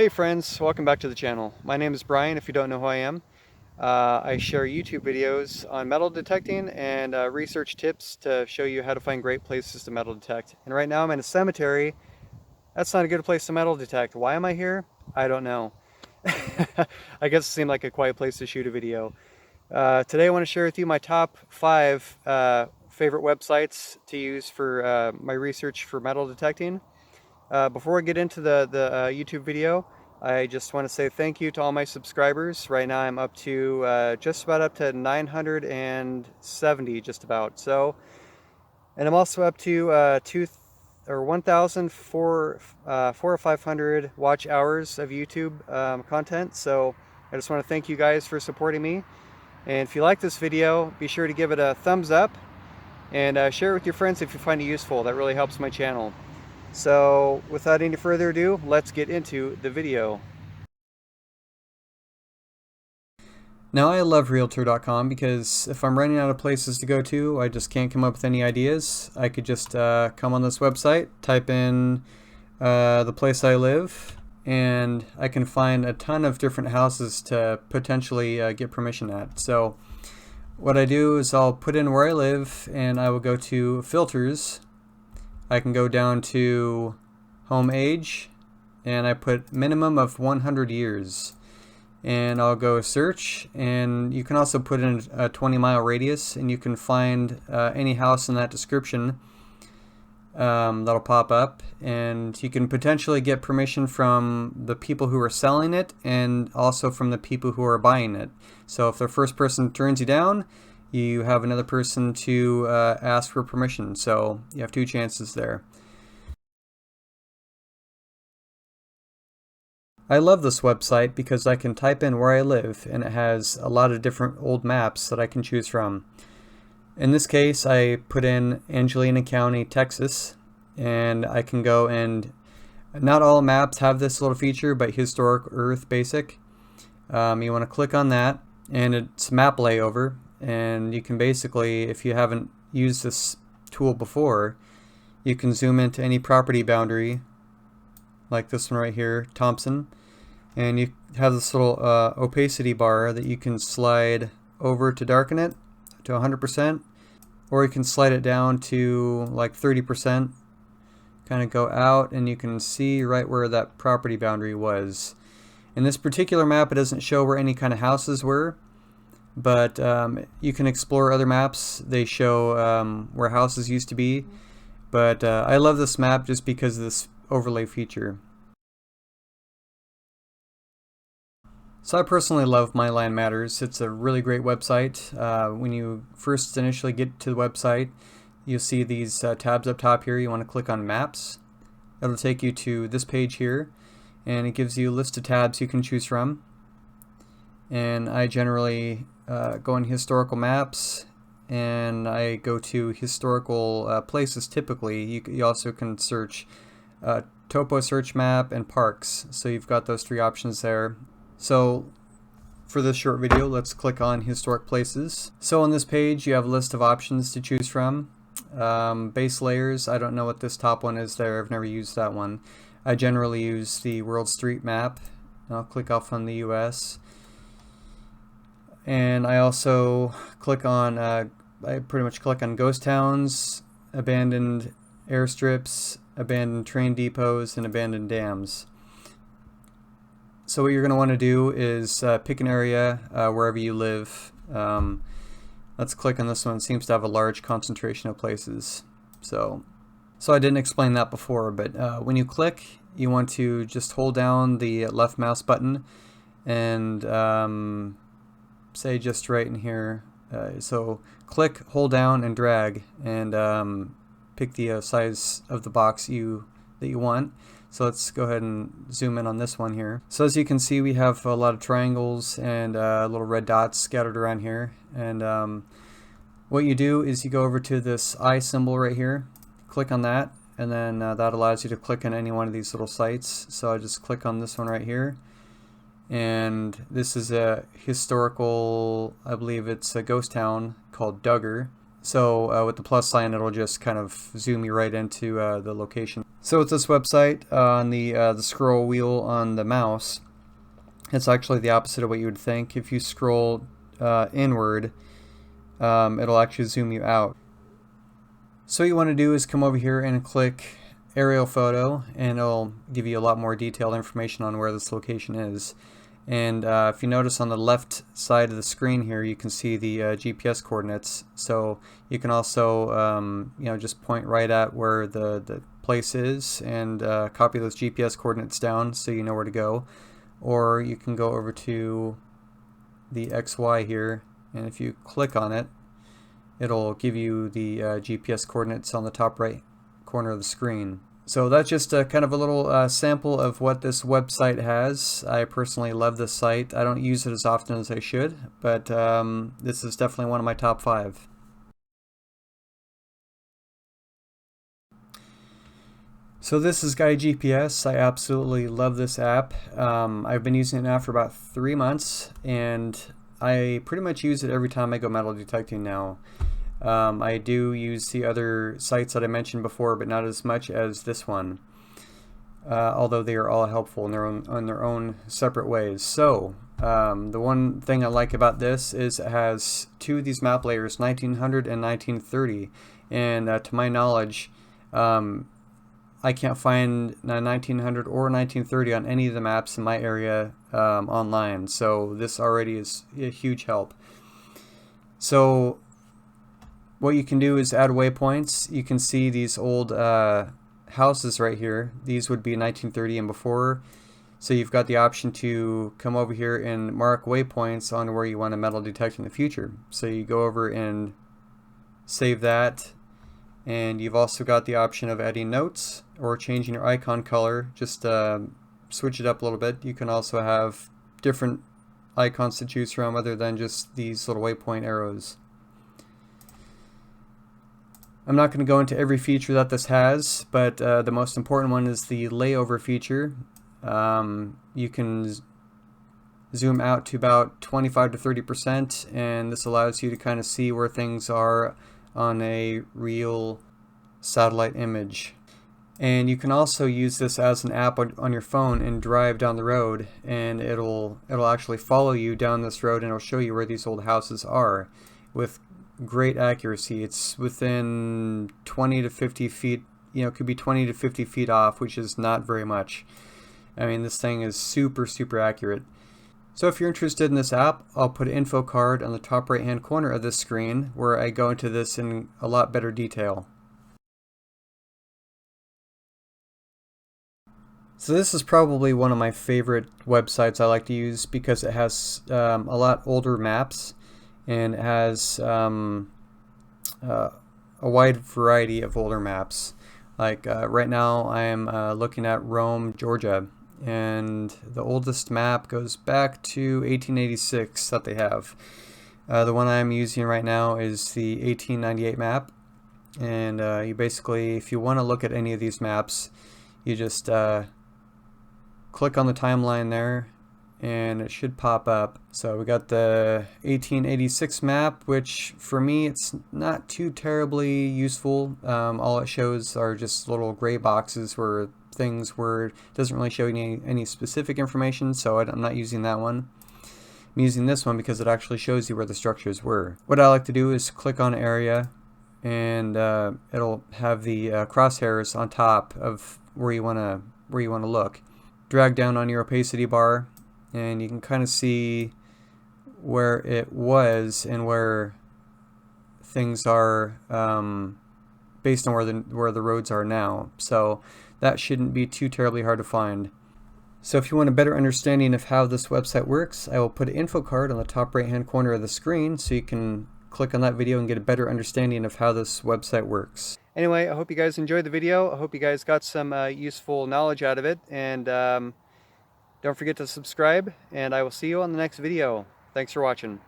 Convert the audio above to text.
Hey friends, welcome back to the channel. My name is Brian, if you don't know who I am. I share YouTube videos on metal detecting and research tips to show you how to find great places to metal detect. And right now I'm in a cemetery. That's not a good place to metal detect. Why am I here? I don't know. I guess it seemed like a quiet place to shoot a video. Today I want to share with you my top 5 favorite websites to use for my research for metal detecting. Before I get into the YouTube video, I just want to say thank you to all my subscribers. Right now I'm up to just about up to 970 just about. So, and I'm also up to 1,004 4 or 500 watch hours of YouTube content. So I just want to thank you guys for supporting me. And if you like this video, be sure to give it a thumbs up and share it with your friends if you find it useful. That really helps my channel. So without any further ado, let's get into the video. Now I love Realtor.com because if I'm running out of places to go to, I just can't come up with any ideas. I could just come on this website, type in the place I live, and I can find a ton of different houses to potentially get permission at. So what I do is I'll put in where I live and I will go to filters. I can go down to home age and I put minimum of 100 years and I'll go search, and you can also put in a 20-mile radius and you can find any house in that description that'll pop up, and you can potentially get permission from the people who are selling it and also from the people who are buying it. So if the first person turns you down, you have another person to ask for permission, so you have 2 chances there. I love this website because I can type in where I live and it has a lot of different old maps that I can choose from. In this case, I put in Angelina County, Texas, and I can go, and not all maps have this little feature, but Historic Earth Basic. You want to click on that and it's map layover, and you can basically, if you haven't used this tool before, you can zoom into any property boundary like this one right here, Thompson, and you have this little opacity bar that you can slide over to darken it to 100%, or you can slide it down to like 30%, kind of go out, and you can see right where that property boundary was. In this particular map, it doesn't show where any kind of houses were, but you can explore other maps. They show where houses used to be, but I love this map just because of this overlay feature. So I personally love My Land Matters. It's a really great website. When you first initially get to the website, you'll see these tabs up top here. You want to click on Maps. It'll take you to this page here, and it gives you a list of tabs you can choose from. And I generally go in Historical Maps, and I go to Historical Places typically. You also can search Topo Search Map and Parks. So you've got those 3 options there. So for this short video, let's click on Historic Places. So on this page, you have a list of options to choose from. Base layers, I don't know what this top one is there. I've never used that one. I generally use the World Street Map. I'll click off on the US. And I also click on, I pretty much click on ghost towns, abandoned airstrips, abandoned train depots, and abandoned dams. So what you're going to want to do is pick an area wherever you live. Let's click on this one. It seems to have a large concentration of places. So I didn't explain that before, but when you click, you want to just hold down the left mouse button and say just right in here. So click, hold down, and drag, and pick the size of the box that you want. So let's go ahead and zoom in on this one here. So as you can see, we have a lot of triangles and little red dots scattered around here. And what you do is you go over to this eye symbol right here, click on that, and then that allows you to click on any one of these little sites. So I just click on this one right here. And this is a historical, I believe it's a ghost town called Duggar. So with the plus sign, it'll just kind of zoom you right into the location. So with this website, on the scroll wheel on the mouse, it's actually the opposite of what you would think. If you scroll inward, it'll actually zoom you out. So what you want to do is come over here and click aerial photo, and it'll give you a lot more detailed information on where this location is. And if you notice on the left side of the screen here, you can see the GPS coordinates. So you can also just point right at where the place is and copy those GPS coordinates down so you know where to go. Or you can go over to the XY here, and if you click on it, it'll give you the GPS coordinates on the top right corner of the screen. So that's just kind of a little sample of what this website has. I personally love this site. I don't use it as often as I should, but this is definitely one of my top 5. So this is Gaia GPS. I absolutely love this app. I've been using it now for about 3 months, and I pretty much use it every time I go metal detecting now. I do use the other sites that I mentioned before, but not as much as this one, although they are all helpful in their own separate ways. So the one thing I like about this is it has 2 of these map layers, 1900 and 1930, and to my knowledge, I can't find 1900 or 1930 on any of the maps in my area online, so this already is a huge help. So what you can do is add waypoints. You can see these old houses right here. These would be 1930 and before. So you've got the option to come over here and mark waypoints on where you want to metal detect in the future. So you go over and save that. And you've also got the option of adding notes or changing your icon color. Just switch it up a little bit. You can also have different icons to choose from other than just these little waypoint arrows. I'm not going to go into every feature that this has, but the most important one is the layover feature. You can zoom out to about 25 to 30%, and this allows you to kind of see where things are on a real satellite image. And you can also use this as an app on your phone and drive down the road, and it'll actually follow you down this road, and it'll show you where these old houses are with great accuracy. It's within 20 to 50 feet, it could be 20 to 50 feet off, which is not very much. I mean, this thing is super accurate. So if you're interested in this app, I'll put an info card on the top right hand corner of this screen where I go into this in a lot better detail. So this is probably one of my favorite websites I like to use because it has a lot older maps, and it has a wide variety of older maps. Like right now I'm looking at Rome, Georgia, and the oldest map goes back to 1886 that they have. The one I'm using right now is the 1898 map, and you basically, if you want to look at any of these maps, you just click on the timeline there and it should pop up. So we got the 1886 map, which for me it's not too terribly useful. All it shows are just little gray boxes where things were, it doesn't really show any specific information, so I'm not using that one. I'm using this one because it actually shows you where the structures were. What I like to do is click on area, and it'll have the crosshairs on top of where you want to look. Drag down on your opacity bar, and you can kind of see where it was and where things are based on where the roads are now. So that shouldn't be too terribly hard to find. So if you want a better understanding of how this website works, I will put an info card on the top right hand corner of the screen so you can click on that video and get a better understanding of how this website works. Anyway, I hope you guys enjoyed the video. I hope you guys got some useful knowledge out of it, and don't forget to subscribe, and I will see you on the next video. Thanks for watching.